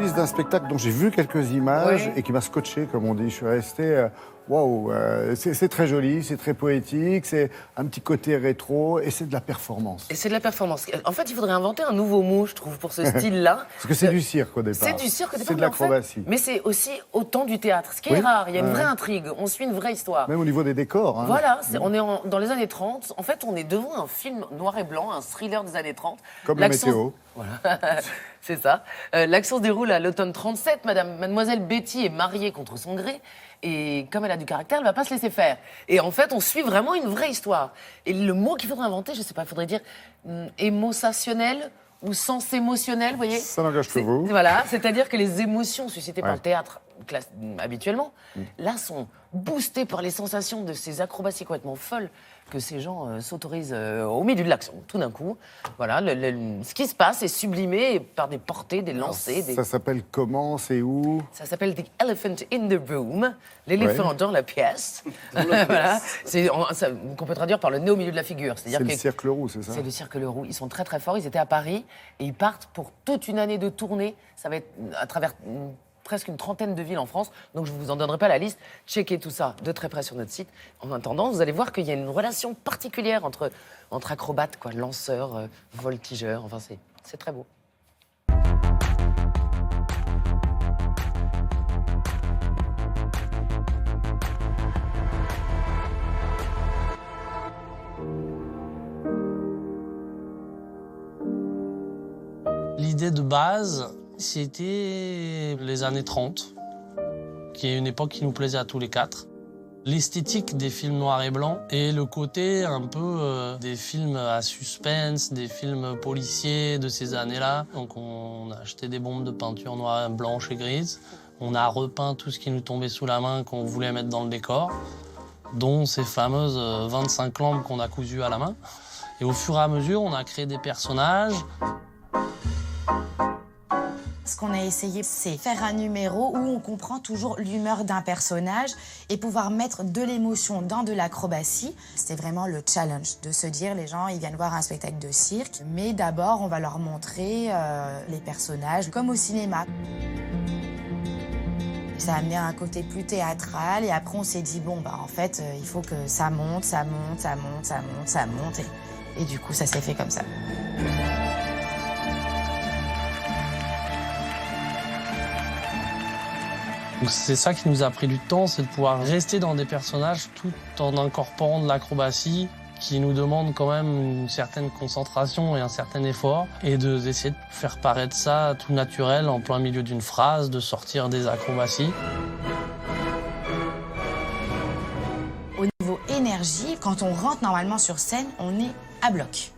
coulisses d'un spectacle dont j'ai vu quelques images et qui m'a scotché, comme on dit. Je suis resté... Waouh, c'est très joli, c'est très poétique, c'est un petit côté rétro et c'est de la performance. Et c'est de la performance. En fait, il faudrait inventer un nouveau mot, je trouve, pour ce style-là. Parce que c'est du cirque au départ. C'est du cirque au départ. C'est de l'acrobatie. Mais c'est aussi autant du théâtre, ce qui est rare. Il y a une vraie intrigue, on suit une vraie histoire. Même au niveau des décors. Hein. Voilà, on est dans les années 30. En fait, on est devant un film noir et blanc, un thriller des années 30. Comme la météo. Voilà, c'est ça. L'action se déroule à l'automne 37. Mademoiselle Betty est mariée contre son gré. Et comme elle a du caractère, elle ne va pas se laisser faire. Et en fait, on suit vraiment une vraie histoire. Et le mot qu'il faudrait inventer, je ne sais pas, il faudrait dire émotionnel ou sens émotionnel, vous voyez. Ça n'engage que vous. Voilà, c'est-à-dire que les émotions suscitées par le théâtre habituellement, là, sont boostées par les sensations de ces acrobaties complètement folles que ces gens s'autorisent au milieu de l'action, tout d'un coup. Voilà, ce qui se passe est sublimé par des portées, des lancers. Ça s'appelle comment, c'est où? Ça s'appelle The Elephant in the Room, l'éléphant dans la pièce. Voilà. Qu'on peut traduire par le nez au milieu de la figure. C'est le Cirque Leroux, c'est ça? C'est le Cirque Leroux. Ils sont très très forts, ils étaient à Paris et ils partent pour toute une année de tournée. Ça va être à travers presque une trentaine de villes en France, donc je ne vous en donnerai pas la liste. Checkez tout ça de très près sur notre site. En attendant, vous allez voir qu'il y a une relation particulière entre acrobates, quoi, lanceurs, voltigeurs, enfin c'est très beau. L'idée de base, c'était les années 30, qui est une époque qui nous plaisait à tous les quatre. L'esthétique des films noirs et blancs et le côté un peu des films à suspense, des films policiers de ces années-là. Donc on a acheté des bombes de peinture noire, blanche et grise. On a repeint tout ce qui nous tombait sous la main qu'on voulait mettre dans le décor, dont ces fameuses 25 lampes qu'on a cousues à la main. Et au fur et à mesure, on a créé des personnages. Ce qu'on a essayé, c'est faire un numéro où on comprend toujours l'humeur d'un personnage et pouvoir mettre de l'émotion dans de l'acrobatie. C'était vraiment le challenge de se dire, les gens, ils viennent voir un spectacle de cirque, mais d'abord, on va leur montrer les personnages comme au cinéma. Ça a amené un côté plus théâtral et après, on s'est dit, bon, bah, en fait, il faut que ça monte, ça monte, ça monte, ça monte, ça monte. Et du coup, ça s'est fait comme ça. C'est ça qui nous a pris du temps, c'est de pouvoir rester dans des personnages tout en incorporant de l'acrobatie qui nous demande quand même une certaine concentration et un certain effort et d'essayer de faire paraître ça tout naturel en plein milieu d'une phrase, de sortir des acrobaties. Au niveau énergie, quand on rentre normalement sur scène, on est à bloc.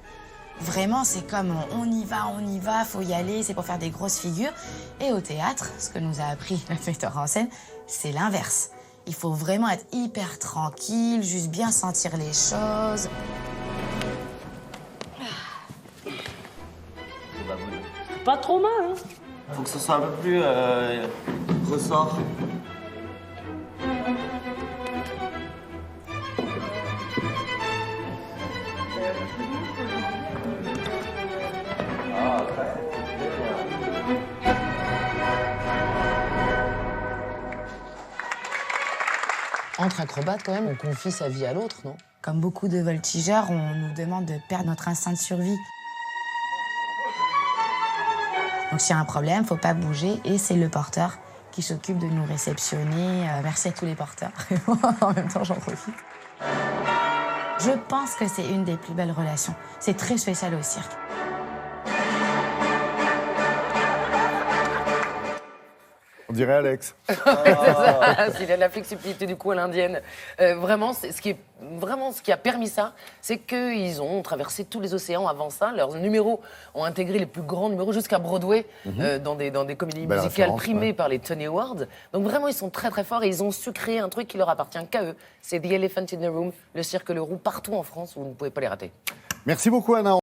Vraiment, c'est comme on y va, faut y aller, c'est pour faire des grosses figures. Et au théâtre, ce que nous a appris le metteur en scène, c'est l'inverse. Il faut vraiment être hyper tranquille, juste bien sentir les choses. Pas trop mal, hein? Faut que ce soit un peu plus ressort. Entre acrobates, quand même, on confie sa vie à l'autre, non? Comme beaucoup de voltigeurs, on nous demande de perdre notre instinct de survie. Donc s'il y a un problème, faut pas bouger et c'est le porteur qui s'occupe de nous réceptionner. Merci à tous les porteurs. En même temps, j'en profite. Je pense que c'est une des plus belles relations. C'est très spécial au cirque. On dirait Alex. C'est ça, il a de la flexibilité du cou à l'indienne. Vraiment, ce qui a permis ça, c'est qu'ils ont traversé tous les océans avant ça. Leurs numéros ont intégré les plus grands numéros jusqu'à Broadway, dans des comédies musicales primées par les Tony Awards. Donc vraiment, ils sont très très forts et ils ont su créer un truc qui leur appartient qu'à eux. C'est The Elephant in the Room, le Cirque Leroux, partout en France, où vous ne pouvez pas les rater. Merci beaucoup, Anna.